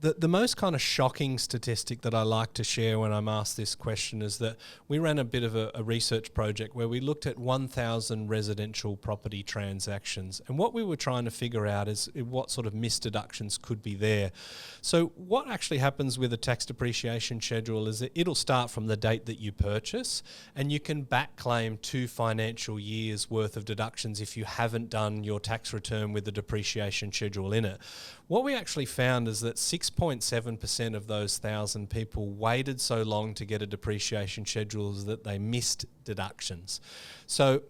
The most kind of shocking statistic that I like to share when I'm asked this question is that we ran a bit of a research project where we looked at 1,000 residential property transactions, and what we were trying to figure out is what sort of missed deductions could be there. So what actually happens with a tax depreciation schedule is that it'll start from the date that you purchase, and you can back claim 2 financial years worth of deductions if you haven't done your tax return with the depreciation schedule in it. What we actually found is that 6.7% of those 1,000 people waited so long to get a depreciation schedule that they missed deductions. So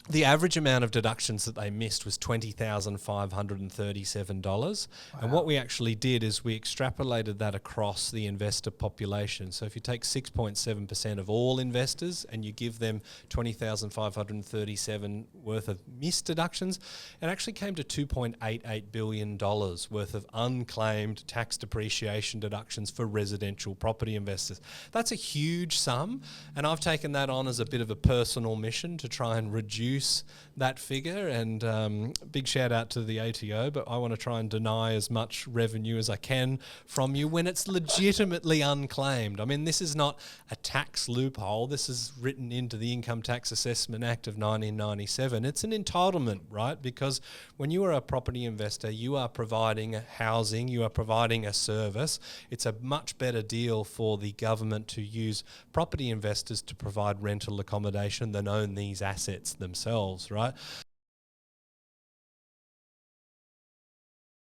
the average amount of deductions that they missed was $20,537. Wow. And what we actually did is we extrapolated that across the investor population. So if you take 6.7% of all investors and you give them $20,537 worth of missed deductions, it actually came to $2.88 billion worth of unclaimed tax depreciation deductions for residential property investors. That's a huge sum, and I've taken that on as a bit of a personal mission to try and reduce that figure, and big shout out to the ATO, but I want to try and deny as much revenue as I can from you when it's legitimately unclaimed. I mean, this is not a tax loophole. This is written into the Income Tax Assessment Act of 1997. It's an entitlement, right? Because when you are a property investor, you are providing housing, you are providing a service. It's a much better deal for the government to use property investors to provide rental accommodation than own these assets themselves, right?